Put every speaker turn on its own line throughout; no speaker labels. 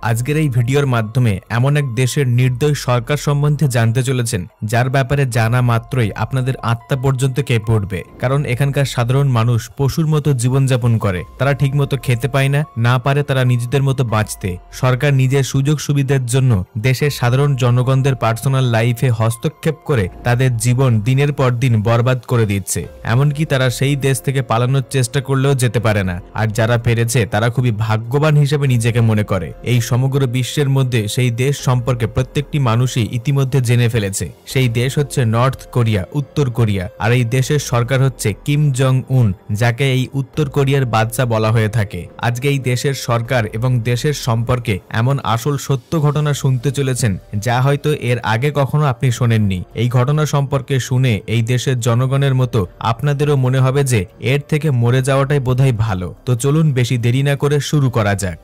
আজকের এই ভিডিওর মাধ্যমে এমন এক দেশের নির্দয় সরকার সম্বন্ধে জানতে চলেছেন যার ব্যাপারে জানা মাত্রই আপনাদের আত্মা পর্যন্ত কেঁপে উঠবে। কারণ এখানকার সাধারণ মানুষ পশুর মতো জীবনযাপন করে, তারা ঠিকমতো খেতে পায় না পারে তারা নিজেদের মতো বাঁচতে। সরকার নিজের সুযোগ সুবিধার জন্য দেশের সাধারণ জনগণদের পার্সোনাল লাইফে হস্তক্ষেপ করে তাদের জীবন দিনের পর দিন বরবাদ করে দিচ্ছে। এমনকি তারা সেই দেশ থেকে পালানোর চেষ্টা করলেও যেতে পারে না, আর যারা পেরেছে তারা খুবই ভাগ্যবান হিসেবে নিজেকে মনে করে। এই সমগ্র বিশ্বের মধ্যে সেই দেশ সম্পর্কে প্রত্যেকটি মানুষই ইতিমধ্যে জেনে ফেলেছে। সেই দেশ হচ্ছে নর্থ কোরিয়া, উত্তর কোরিয়া। আর এই দেশের সরকার হচ্ছে কিম জং উন, যাকে এই উত্তর কোরিয়ার বাদশা বলা হয়ে থাকে। আজকে এই দেশের সরকার এবং দেশের সম্পর্কে এমন আসল সত্য ঘটনা শুনতে চলেছেন যা হয়তো এর আগে কখনো আপনি শোনেননি। এই ঘটনা সম্পর্কে শুনে এই দেশের জনগণের মতো আপনাদেরও মনে হবে যে এর থেকে মরে যাওয়াটাই বোধহয় ভালো। তো চলুন বেশি দেরি না করে শুরু করা যাক।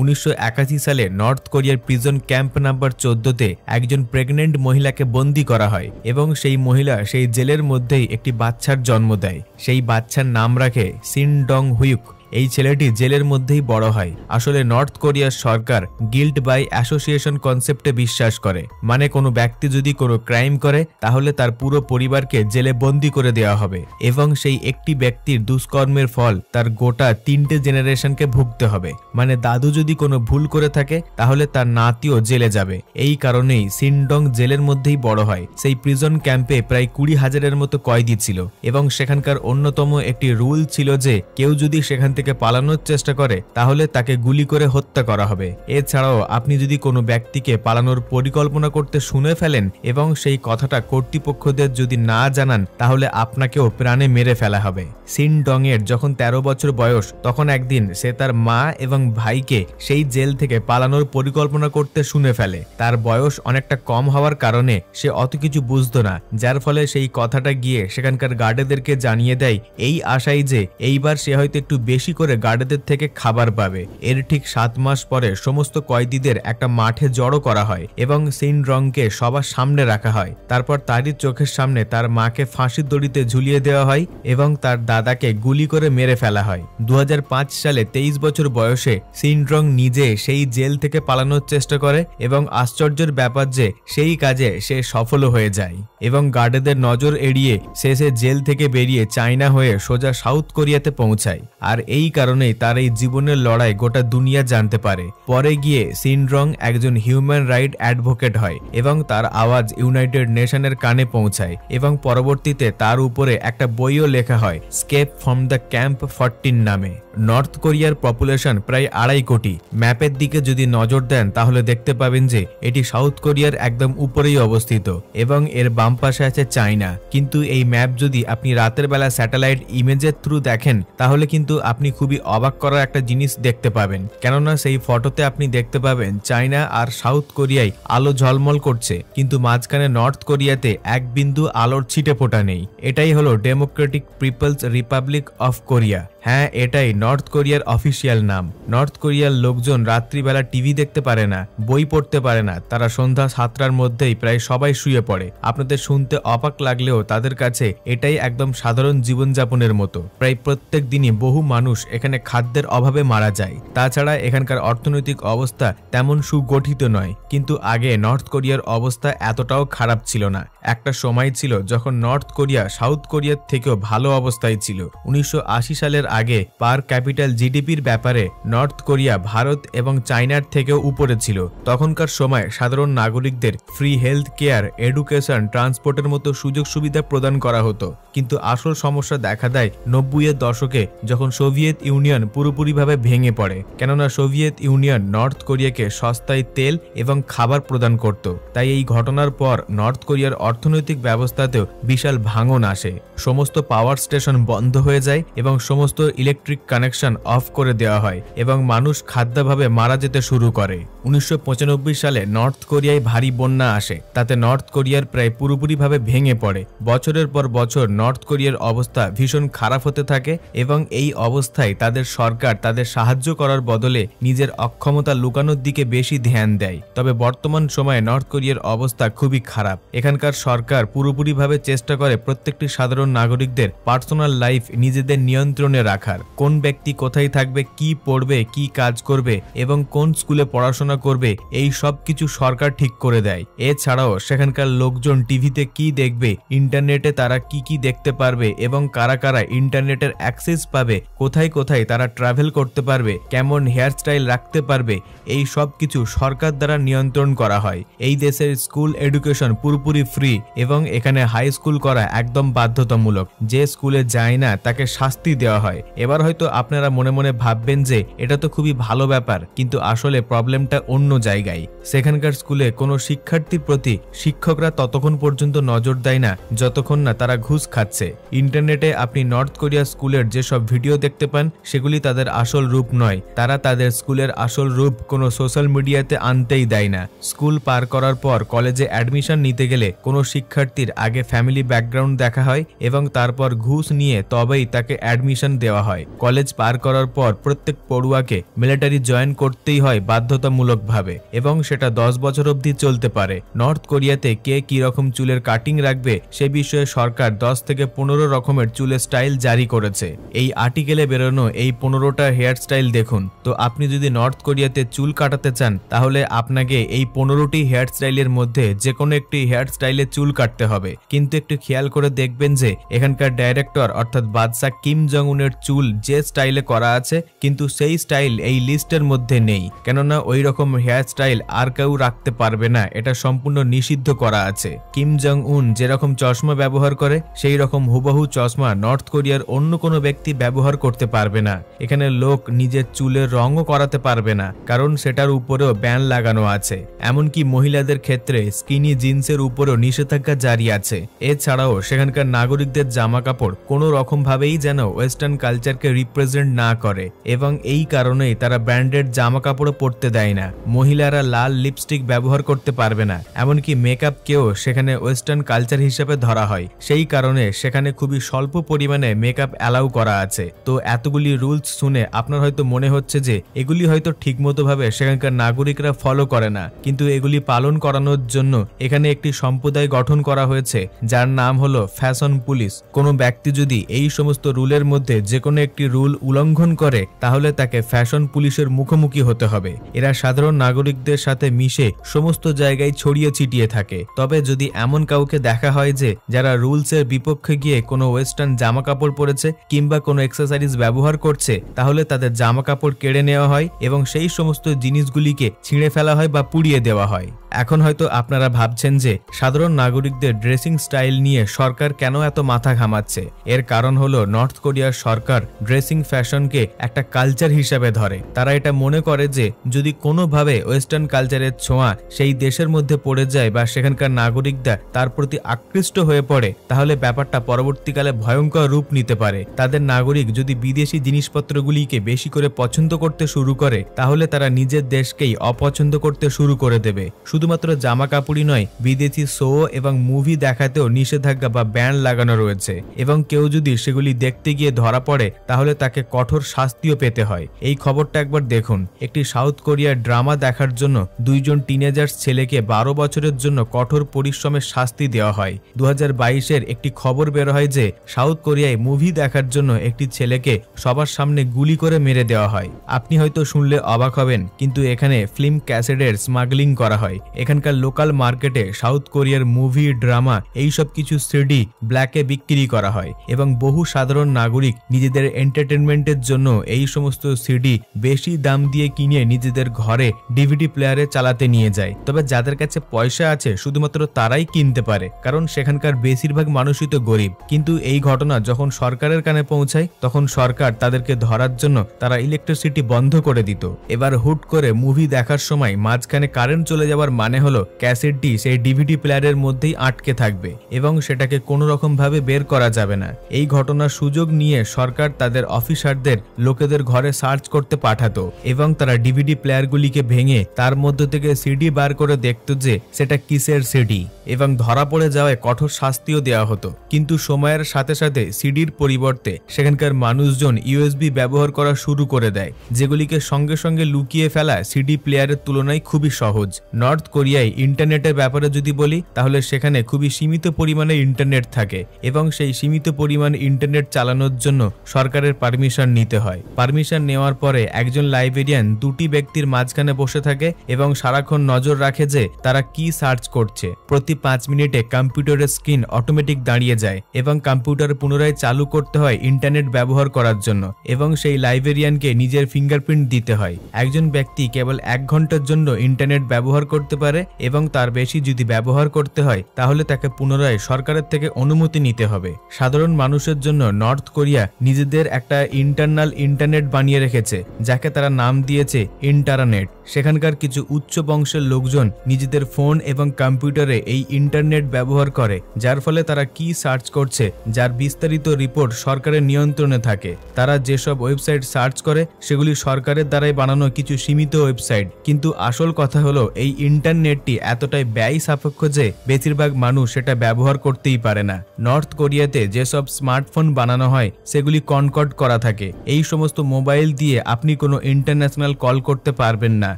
1981 সালে নর্থ কোরিয়ার প্রিজন ক্যাম্প নাম্বার 14-তে একজন প্রেগনেন্ট মহিলাকে বন্দী করা হয় এবং সেই মহিলা সেই জেলের মধ্যেই একটি বাচ্চার জন্ম দেয়। সেই বাচ্চার নাম রাখে সিন ডং হুইক। এই ছেলেটি জেলের মধ্যেই বড় হয়। আসলে নর্থ কোরিয়ার সরকার গিল্ট বাই অ্যাসোসিয়েশন কনসেপ্টে বিশ্বাস করে, মানে কোনো ব্যক্তি যদি কোনো ক্রাইম করে তাহলে তার পুরো পরিবারকে জেলে বন্দী করে দেওয়া হবে এবং সেই একটি ব্যক্তির দুষ্কর্মের ফল তার গোটা 3টে জেনারেশনকে ভুগতে হবে। মানে দাদু যদি কোনো ভুল করে থাকে তাহলে তার নাতিও জেলে যাবে। এই কারণেই সিনডং জেলের মধ্যেই বড় হয়। সেই প্রিজন ক্যাম্পে প্রায় 20,000-এর মতো কয়েদি ছিল এবং সেখানকার অন্যতম একটি রুল ছিল যে কেউ যদি সেখান থেকে পালানোর চেষ্টা করে তাহলে তাকে গুলি করে হত্যা করা হবে। এছাড়াও আপনি যদি কোনো ব্যক্তিকে পালানোর পরিকল্পনা করতে শুনে ফেলেন এবং সেই কথাটা কর্তৃপক্ষদের যদি না জানান তাহলে আপনাকেও প্রাণে মেরে ফেলা হবে। সিন ডং এর যখন 13 বছর বয়স তখন একদিন সে তার মা এবং ভাইকে সেই জেল থেকে পালানোর পরিকল্পনা করতে শুনে ফেলে। তার বয়স অনেকটা কম হওয়ার কারণে সে অত কিছু বুঝতো না, যার ফলে সেই কথাটা গিয়ে সেখানকার গার্ডেদেরকে জানিয়ে দেয় এই আশায় যে এইবার সে হয়তো একটু বেশি করে গার্ডেদের থেকে খাবার পাবে। এর ঠিক 7 মাস পরে সমস্ত কয়েদিদের একটা মাঠে জড়ো করা হয় এবং সিন ডংকে সবার সামনে রাখা হয়। তারপর তারই চোখের সামনে তার মাকে ফাঁসির দড়িতে ঝুলিয়ে দেওয়া হয় এবং তার দাদাকে গুলি করে মেরে ফেলা হয়। 2005 সালে 23 বছর বয়সে সিন ডং নিজে সেই জেল থেকে পালানোর চেষ্টা করে এবং আশ্চর্যের ব্যাপার যে সেই কাজে সে সফল হয়ে যায় এবং গার্ডেদের নজর এড়িয়ে শেষে জেল থেকে বেরিয়ে চায়না হয়ে সোজা সাউথ কোরিয়াতে পৌঁছায়। আর এই কারণেই তার এই জীবনের লড়াই গোটা দুনিয়া জানতে পারে। পরে গিয়ে সিন ডং একজন হিউম্যান রাইট অ্যাডভোকেট হয় এবং তার আওয়াজ ইউনাইটেড নেশনের কানে পৌঁছায় এবং পরবর্তীতে তার উপরে একটা বইও লেখা হয়, স্কেপ ফ্রম দ্য ক্যাম্প 14 নামে। নর্থ কোরিয়ার পপুলেশন প্রায় 2.5 কোটি। ম্যাপের দিকে যদি নজর দেন তাহলে দেখতে পাবেন যে এটি সাউথ কোরিয়ার একদম উপরেই অবস্থিত এবং এর বাম পাশে আছে চায়না। কিন্তু এই ম্যাপ যদি আপনি রাতের বেলা স্যাটেলাইট ইমেজের থ্রু দেখেন তাহলে কিন্তু আপনি খুবই অবাক করার একটা জিনিস দেখতে পাবেন। কেননা সেই ফটোতে আপনি দেখতে পাবেন চায়না আর সাউথ কোরিয়ায় আলো ঝলমল করছে, কিন্তু মাঝখানে নর্থ কোরিয়াতে এক বিন্দু আলোর ছিটে ফোটা নেই। এটাই হলো Democratic People's Republic of Korea. হ্যাঁ, এটাই নর্থ কোরিয়ার অফিসিয়াল নাম। নর্থ কোরিয়ার লোকজন রাত্রিবেলা টিভি দেখতে পারে না, বই পড়তে পারে না। তারা সন্ধ্যা 7টার মধ্যেই প্রায় সবাই শুয়ে পড়ে। আপনাদের শুনতে অবাক লাগলেও তাদের কাছে এটাই একদম সাধারণ জীবনযাপনের মতো। প্রায় প্রত্যেক দিনই বহু মানুষ এখানে খাদ্যের অভাবে মারা যায়। তাছাড়া এখানকার অর্থনৈতিক অবস্থা তেমন সুগঠিত নয়। কিন্তু আগে নর্থ কোরিয়ার অবস্থা এতটাও খারাপ ছিল না। একটা সময় ছিল যখন নর্থ কোরিয়া সাউথ কোরিয়ার থেকেও ভালো অবস্থায় ছিল। 1980 সালের আগে পার ক্যাপিটাল জিডিপির ব্যাপারে নর্থ কোরিয়া ভারত এবং চায়নার থেকেও উপরে ছিল। তখনকার সময় সাধারণ নাগরিকদের ফ্রি হেলথ কেয়ার, এডুকেশন, ট্রান্সপোর্টের মতো সুযোগ সুবিধা প্রদান করা হতো। কিন্তু আসল সমস্যা দেখা দেয় 90-এর দশকে যখন সোভিয়েত ইউনিয়ন পুরোপুরিভাবে ভেঙে পড়ে। কেননা সোভিয়েত ইউনিয়ন নর্থ কোরিয়াকে সস্তায় তেল এবং খাবার প্রদান করত। তাই এই ঘটনার পর নর্থ কোরিয়ার অর্থনৈতিক ব্যবস্থাতেও বিশাল ভাঙন আসে। সমস্ত পাওয়ার স্টেশন বন্ধ হয়ে যায় এবং সমস্ত ইলেকট্রিক কানেকশন অফ করে দেওয়া হয় এবং মানুষ খাদ্যাভাবে মারা যেতে শুরু করে। 1995 সালে নর্থ কোরিয়ায় ভারী বন্যা আসে। তাতে নর্থ কোরিয়ার প্রায় পুরোপুরিভাবে ভেঙে পড়ে। বছরের পর বছর নর্থ কোরিয়ার অবস্থা ভীষণ খারাপ হতে থাকে এবং এই অবস্থায় তাদের সরকার তাদের সাহায্য করার বদলে নিজের অক্ষমতা লুকানোর দিকে বেশি ধ্যান দেয়। তবে বর্তমান সময়ে নর্থ কোরিয়ার অবস্থা খুবই খারাপ। এখানকার সরকার পুরোপুরিভাবে চেষ্টা করে প্রত্যেকটি সাধারণ নাগরিকদের পার্সোনাল লাইফ নিজেদের নিয়ন্ত্রণে রাখার। কোন ব্যক্তি কোথায় থাকবে, কি পড়বে, কি কাজ করবে এবং কোন স্কুলে পড়াশোনা করবে, এই সব কিছু সরকার ঠিক করে দেয়। এছাড়াও সেখানকার লোকজন টিভিতে কি দেখবে, ইন্টারনেটে তারা কি কি দেখতে পারবে এবং কারা কারা ইন্টারনেটের অ্যাক্সেস পাবে, কোথায় কোথায় তারা ট্রাভেল করতে পারবে, কেমন হেয়ারস্টাইল রাখতে পারবে, এই সব কিছু সরকার দ্বারা নিয়ন্ত্রণ করা হয়। এই দেশের স্কুল এডুকেশন পুরোপুরি ফ্রি এবং এখানে হাই স্কুল করা একদম বাধ্যতামূলক। যে স্কুলে যায় না তাকে শাস্তি দেওয়া হয়। এবার হয়তো আপনারা মনে মনে ভাববেন যে এটা তো খুবই ভালো ব্যাপার, কিন্তু আসলে প্রবলেমটা অন্য জায়গায়। সেখানকার স্কুলে কোনো শিক্ষার্থীর প্রতি শিক্ষকরা ততক্ষণ পর্যন্ত নজর দেয় না যতক্ষণ না তারা ঘুষ খাচ্ছে। ইন্টারনেটে আপনি নর্থ কোরিয়া স্কুলের যেসব ভিডিও দেখতে পান সেগুলি তাদের আসল রূপ নয়। তারা তাদের স্কুলের আসল রূপ কোনো সোশ্যাল মিডিয়াতে আনতেই দেয় না। স্কুল পার করার পর কলেজে অ্যাডমিশন নিতে গেলে কোনো শিক্ষার্থীর আগে ফ্যামিলি ব্যাকগ্রাউন্ড দেখা হয় এবং তারপর ঘুষ নিয়ে তবেই তাকে অ্যাডমিশন দেওয়া হয়। কলেজ পার করার পর প্রত্যেক পড়ুয়াকে মিলিটারি জয়েন করতেই হয় বাধ্যতামূলকভাবে এবং সেটা 10 বছর অবধি চলতে পারে। নর্থ কোরিয়াতে কে কি রকম চুলের কাটিং রাখবে সে বিষয়ে সরকার 10 থেকে 15 রকমের চুলের স্টাইল জারি করেছে। এই আর্টিকেলে বেরোনো এই 15টা হেয়ার স্টাইল দেখুন। তো আপনি যদি নর্থ কোরিয়াতে চুল কাটাতে চান তাহলে আপনাকে এই 15টি হেয়ার স্টাইলের মধ্যে যে কোনো একটি হেয়ার স্টাইলে চুল কাটতে হবে। কিন্তু একটু খেয়াল করে দেখবেন যে এখানকার ডাইরেক্টর অর্থাৎ বাদশাহ কিম জং উনের চুল যে স্টাইলে করা আছে কিন্তু সেই স্টাইল এই লিস্টের মধ্যে নেই, কেননা ওই রকম হেয়ার স্টাইল আর কেউ রাখতে পারবে না, এটা সম্পূর্ণ নিষিদ্ধ করা আছে। কিম জং উন যেরকম চশমা ব্যবহার করে সেই রকম হুবহু চশমা নর্থ কোরিয়ার অন্য কোনো ব্যক্তি ব্যবহার করতে পারবে না। এখানে লোক নিজের চুলের রঙও করাতে পারবে না, কারণ সেটার উপরেও ব্যান লাগানো আছে। এমনকি মহিলাদের ক্ষেত্রে স্কিনি জিন্সের উপরেও নিষেধাজ্ঞা জারি আছে। এছাড়াও সেখানকার নাগরিকদের জামা কাপড় কোনো রকম ভাবেই যেন ওয়েস্টার্ন কালচারকে রিপ্রেজেন্ট না করে এবং এই কারণেই তারা ব্র্যান্ডেড জামা কাপড়ও পরতে দেয় না। মহিলারা লাল লিপস্টিক ব্যবহার করতে পারবে না, এমনকি মেকআপকেও সেখানে ওয়েস্টার্ন কালচার হিসেবে ধরা হয়। সেই কারণে সেখানে খুবই স্বল্প পরিমাণে মেকআপ অ্যালাউ করা আছে। তো এতগুলি রুলস শুনে আপনার হয়তো মনে হচ্ছে যে এগুলি হয়তো ঠিকমতো ভাবে সেখানকার নাগরিকরা ফলো করে না, কিন্তু এগুলি পালন করানোর জন্য এখানে একটি সম্প্রদায় গঠন করা হয়েছে যার নাম হলো ফ্যাশন পুলিশ। কোনো ব্যক্তি যদি এই সমস্ত রুলের মধ্যে যে কোনো একটি রুল উল্লঙ্ঘন করে তাহলে তাকে ফ্যাশন পুলিশের মুখোমুখি হতে হবে। এরা সাধারণ নাগরিকদের সাথে মিশে সমস্ত জায়গায় ছড়িয়ে ছিটিয়ে থাকে। তবে যদি এমন কাউকে দেখা হয় যে যারা রুলসের বিপক্ষে গিয়ে কোনো ওয়েস্টার্ন জামা কাপড় পরেছে কিংবা কোনো এক্সেসরিজ ব্যবহার করছে তাহলে তাদের জামা কাপড় কেড়ে নেওয়া হয় এবং সেই সমস্ত জিনিসগুলিকে ছিঁড়ে ফেলা হয় বা পুড়িয়ে দেওয়া হয়। এখন হয়তো আপনারা ভাবছেন যে সাধারণ নাগরিকদের ড্রেসিং স্টাইল নিয়ে সরকার কেন এত মাথা ঘামাচ্ছে। এর কারণ হলো নর্থ কোরিয়ার সরকার ড্রেসিং ফ্যাশনকে একটা কালচার হিসেবে ধরে। তারা এটা মনে করে যে যদি কোনোভাবে ওয়েস্টার্ন কালচারের ছোঁয়া সেই দেশের মধ্যে পড়ে যায় বা সেখানকার নাগরিকরা তার প্রতি আকৃষ্ট হয়ে পড়ে তাহলে ব্যাপারটা পরবর্তীকালে ভয়ঙ্কর রূপ নিতে পারে। তাদের নাগরিক যদি বিদেশি জিনিসপত্রগুলিকে বেশি করে পছন্দ করতে শুরু করে তাহলে তারা নিজের দেশকেই অপছন্দ করতে শুরু করে দেবে। শুধুমাত্র জামা কাপড়ই নয়, বিদেশি শো এবং মুভি দেখাতেও নিষেধাজ্ঞা বা ব্যান লাগানো রয়েছে এবং কেউ যদি সেগুলি দেখতে গিয়ে ধরা পড়ে তাহলে তাকে কঠোর শাস্তিও পেতে হয়। এই খবরটা একবার দেখুন। একটি সাউথ কোরিয়ার ড্রামা দেখার জন্য 2জন টিনেজার্স ছেলেকে 12 বছরের জন্য কঠোর পরিশ্রমের শাস্তি দেওয়া হয়। 2022-এর একটি খবর বের হয় যে সাউথ কোরিয়ায় মুভি দেখার জন্য একটি ছেলেকে সবার সামনে গুলি করে মেরে দেওয়া হয়। আপনি হয়তো শুনলে অবাক হবেন, কিন্তু এখানে ফিল্ম ক্যাসেটের স্মাগলিং করা হয়। এখানকার লোকাল মার্কেটে সাউথ কোরিয়ার মুভি, ড্রামা এইসব কিছু সিডি ব্ল্যাকে বিক্রি করা হয় এবং বহু সাধারণ নাগরিক নিজেদের এন্টারটেনমেন্টের জন্য এই সমস্ত সিডি বেশি দাম দিয়ে কিনে নিজেদের ঘরে ডিভিডি প্লেয়ারে চালাতে নিয়ে যায়। তবে যাদের কাছে পয়সা আছে শুধুমাত্র তারাই কিনতে পারে, কারণ সেখানকার বেশিরভাগ মানুষই তো গরিব। কিন্তু এই ঘটনা যখন সরকারের কানে পৌঁছায় তখন সরকার তাদেরকে ধরার জন্য তারা ইলেকট্রিসিটি বন্ধ করে দিত। এবার হুট করে মুভি দেখার সময় মাঝখানে কারেন্ট চলে যাওয়ার মানে হলো ক্যাসেটটি সেই ডিভিডি প্লেয়ারের মধ্যেই আটকে থাকবে এবং সেটাকে কোনো রকম ভাবে বের করা যাবে না। এই ঘটনার সুযোগ নিয়ে সরকার তাদের অফিসারদের লোকেদের ঘরে সার্চ করতে পাঠাতো এবং তারা ডিভিডি প্লেয়ারগুলিকে ভেঙে তার মধ্য থেকে সিডি বার করে দেখতো যে সেটা কিসের সিডি এবং ধরা পড়ে যাওয়ায় কঠোর শাস্তিও দেওয়া হতো। কিন্তু সময়ের সাথে সাথে সিডির পরিবর্তে সেখানকার মানুষজন ইউএসবি ব্যবহার করা শুরু করে দেয়, যেগুলিকে সঙ্গে সঙ্গে লুকিয়ে ফেলা সিডি প্লেয়ারের তুলনায় খুবই সহজ। নর্থ কোরিয়ায় ইন্টারনেটের ব্যাপারে যদি বলি, তাহলে সেখানে খুবই সীমিত পরিমাণে ইন্টারনেট থাকে এবং সেই সীমিত পরিমাণ ইন্টারনেট চালানোর জন্য সরকারের পারমিশন নিতে হয়। পারমিশন নেওয়ার পরে একজন লাইব্রেরিয়ান দুটি ব্যক্তির মাঝখানে বসে থাকে এবং সারাক্ষণ নজর রাখে যে তারা কি সার্চ করছে। প্রতি 5 মিনিটে কম্পিউটারের স্ক্রিন অটোমেটিক দাঁড়িয়ে যায় এবং কম্পিউটার পুনরায় চালু করতে হয় ইন্টারনেট ব্যবহার করার জন্য এবং সেই লাইব্রেরিয়ানকে নিজের ফিঙ্গারপ্রিন্ট দিতে হয়। একজন ব্যক্তি কেবল 1 ঘন্টার জন্য ইন্টারনেট ব্যবহার করতে পারে এবং তার বেশি যদি ব্যবহার করতে হয় তাহলে তাকে পুনরায় সরকারের থেকে অনুমতি নিতে হবে। সাধারণ মানুষের জন্য নর্থ কোরিয়া নিজেদের একটা ইন্টারনাল ইন্টারনেট বানিয়ে রেখেছে, যাকে তারা নাম দিয়েছে ইন্টারনেট। সেখানকার কিছু উচ্চ বংশের লোকজন নিজেদের ফোন এবং কম্পিউটারে এই ইন্টারনেট ব্যবহার করে, যার ফলে তারা কি সার্চ করছে যার বিস্তারিত রিপোর্ট সরকারের নিয়ন্ত্রণে থাকে। তারা যেসব ওয়েবসাইট সার্চ করে সেগুলি সরকারের দ্বারাই বানানো কিছু সীমিত ওয়েবসাইট, কিন্তু আসল কথা হলো এই ইন্টারনেটটি এতটাই ব্যয় সাপেক্ষ যে বেশিরভাগ মানুষ সেটা ব্যবহার করতেই পারে না। নর্থ কোরিয়াতে যেসব স্মার্টফোন বানানো হয় সেগুলি কনকর্ড করা থাকে। এই সমস্ত মোবাইল দিয়ে আপনি কোনো ইন্টারন্যাশনাল কল করতে পারবেন না।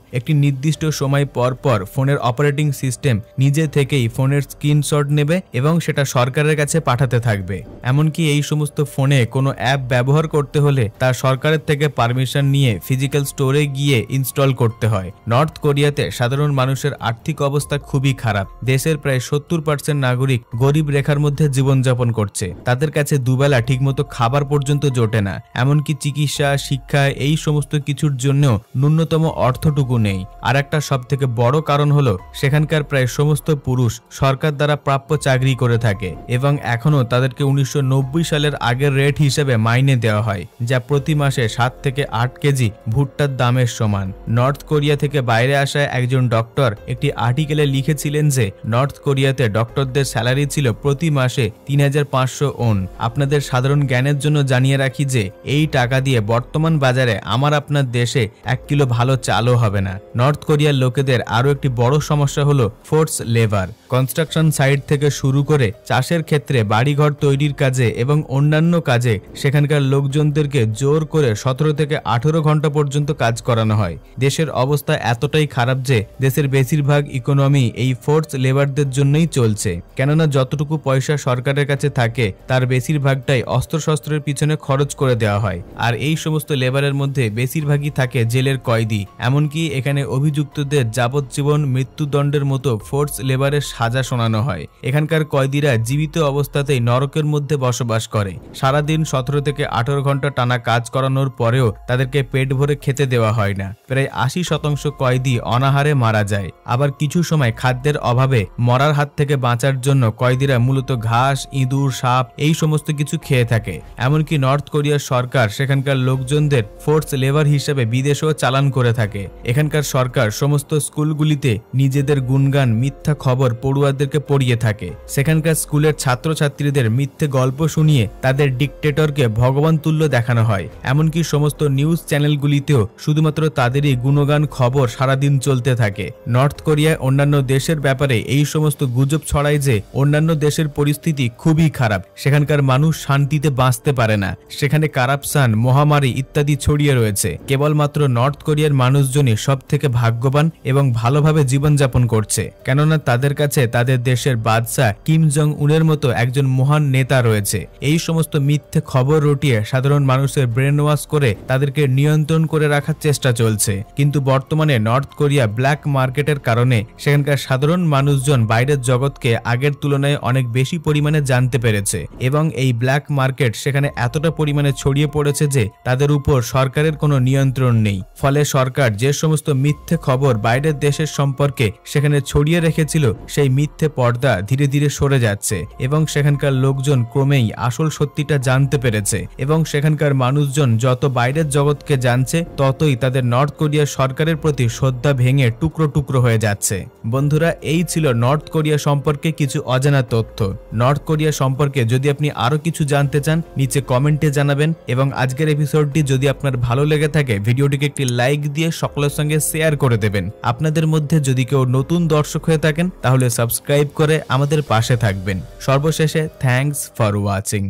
একটি নির্দিষ্ট সময় পর পর ফোনের অপারেটিং সিস্টেম নিজে থেকেই ফোনের স্ক্রিনশট নেবে এবং সেটা সরকারের কাছে পাঠাতে থাকবে। এমনকি এই সমস্ত ফোনে কোনো অ্যাপ ব্যবহার করতে হলে তা সরকারের থেকে পারমিশন নিয়ে ফিজিক্যাল স্টোরে গিয়ে ইনস্টল করতে হয়। নর্থ কোরিয়াতে সাধারণ মানুষের আর্থিক অবস্থা খুবই খারাপ। দেশের প্রায় 70% নাগরিক গরিব রেখার মধ্যে জীবনযাপন করছে। তাদের কাছে দুবেলা ঠিকমতো খাবার পর্যন্ত জোটে না। এমনকি চিকিৎসা, শিক্ষা এই সমস্ত কিছুর জন্য ন্যূনতম অর্থটুকু নেই। আর একটা সব থেকে বড় কারণ হলো সেখানকার প্রায় সমস্ত পুরুষ সরকার দ্বারা প্রাপ্য চাকরি করে থাকে এবং এখনো তাদেরকে 1990 সালের আগের রেট হিসেবে মাইনে দেওয়া হয়, যা প্রতি মাসে 7 থেকে 8 কেজি ভুট্টার দামের সমান। নর্থ কোরিয়া থেকে বাইরে আসা একজন ডক্টর একটি আর্টিকেলে লিখেছিলেন যে নর্থ কোরিয়াতে ডক্টরদের স্যালারি ছিল প্রতি মাসে 3500 ওন। আপনাদের সাধারণ জ্ঞানের জন্য জানিয়ে রাখি যে এই টাকা দিয়ে বর্তমান বাজারে আমার আপনার দেশে 1 কিলো ভালো চালও হবে না। নর্থ কোরিয়ার লোকেদের আরো একটি বড় সমস্যা হলো ফোর্স লেবার। কনস্ট্রাকশন সাইট থেকে শুরু করে চাষের ক্ষেত্রে, বাড়িঘর তৈরির কাজে এবং অন্যান্য কাজে সেখানকার লোকজনদেরকে জোর করে 17 থেকে 18 ঘন্টা পর্যন্ত কাজ করানো হয়। দেশের অবস্থা এতটাই খারাপ যে দেশের বেশিরভাগ ইকোনমি এই ফোর্স লেবারদের জন্যই চলছে, কেননা যতটুকু পয়সা সরকারের কাছে থাকে তার বেশিরভাগটাই অস্ত্রশস্ত্রের পিছনে খরচ করে দেওয়া হয়। আর এই সমস্ত লেবারের মধ্যে বেশিরভাগই থাকে জেলের কয়েদি। এমনকি এখানে অভিযুক্তদের যাবজ্জীবন মৃত্যুদণ্ডের মতো ফোর্স লেবারের সাজা শোনানো হয়। এখানকার কয়েদিরা জীবিত অবস্থাতেই নরকের মধ্যে বসবাস করে। সারাদিন 17 থেকে 18 ঘন্টা টানা কাজ করানোর পরেও তাদেরকে পেট ভরে খেতে দেওয়া হয় না। প্রায় 80% কয়েদি অনাহারে মারা যায়। আবার কিছু সময় খাদ্যের অভাবে মরার হাত থেকে বাঁচার জন্য কয়েদিরা মূলত ঘাস, ইঁদুর, সাপ এই সমস্ত কিছু খেয়ে থাকে। এমনকি নর্থ কোরিয়ার সরকার সেখানকার লোকজনদের ফোর্স লেবার হিসেবে বিদেশেও চালান করে থাকে। এখানকার সরকার সমস্ত স্কুলগুলিতে নিজেদের গুণগান, মিথ্যা খবর পড়ুয়াদেরকে পড়িয়ে থাকে। সেখানকার স্কুলের ছাত্রছাত্রীদের মিথ্যে গল্প শুনিয়ে তাদের ডিক্টেটরকে ভগবান তুল্য দেখানো হয়। এমনকি সমস্ত নিউজ চ্যানেলগুলিতেও শুধুমাত্র তাদেরই গুণগান খবর সারাদিন চলতে থাকে। নর্থ কোরিয়ায় অন্যান্য দেশের ব্যাপারে এই সমস্ত গুজব ছড়ায় যে অন্যান্য দেশের পরিস্থিতি খুবই খারাপ, সেখানকার মানুষ শান্তিতে বাঁচতে পারে না, সেখানে কারাপশন, মহামারী ইত্যাদি ছড়িয়ে রয়েছে। কেবলমাত্র নর্থ কোরিয়ার মানুষজনই সব থেকে ভাগ্যবান এবং ভালোভাবে জীবনযাপন করছে, কেননা তাদের কাছে তাদের দেশের বাদশা কিম জং উনের মতো একজন মহান নেতা রয়েছে। এই সমস্ত মিথ্যে খবর রটিয়ে সাধারণ মানুষের ব্রেন ওয়াশ করে তাদেরকে নিয়ন্ত্রণ করে রাখার চেষ্টা চলছে। কিন্তু বর্তমানে নর্থ কোরিয়া ব্ল্যাক মার্কেটের কারণে সেখানকার সাধারণ মানুষজন বাইরের জগৎকে আগের তুলনায় অনেক বেশি পরিমাণে জানতে পেরেছে এবং এই ব্ল্যাক মার্কেট সেখানে এতটা পরিমাণে ছড়িয়ে পড়েছে যে তাদের উপর সরকারের কোনো নিয়ন্ত্রণ নেই। ফলে সরকার যে সমস্ত মিথ্যে খবর বাইরের দেশের সম্পর্কে সেখানে ছড়িয়ে রেখেছিল সেই মিথ্যে পর্দা ধীরে ধীরে সরে যাচ্ছে এবং সেখানকার লোকজন ক্রমেই আসল সত্যিটা জানতে পেরেছে এবং সেখানকার মানুষজন যত বাইরের জগৎকে জানছে ততই তাদের নর্থ কোরিয়া সরকারের প্রতি শ্রদ্ধা ভেঙে টুকরো টুকরো হয়ে যাচ্ছে। বন্ধুরা, এই ছিল নর্থ কোরিয়া সম্পর্কে কিছু অজানা তথ্য। নর্থ কোরিয়া সম্পর্কে যদি আপনি আরো কিছু জানতে চান নিচে কমেন্টে জানাবেন এবং আজকের এপিসোডটি যদি আপনার ভালো লেগে থাকে ভিডিওটিকে একটি লাইক দিয়ে সকলের সঙ্গে শেয়ার করে দেবেন। আপনাদের মধ্যে যদি কেউ নতুন দর্শক হয়ে থাকেন তাহলে সাবস্ক্রাইব করে আমাদের পাশে থাকবেন। সর্বশেষে থ্যাঙ্কস ফর ওয়াচিং।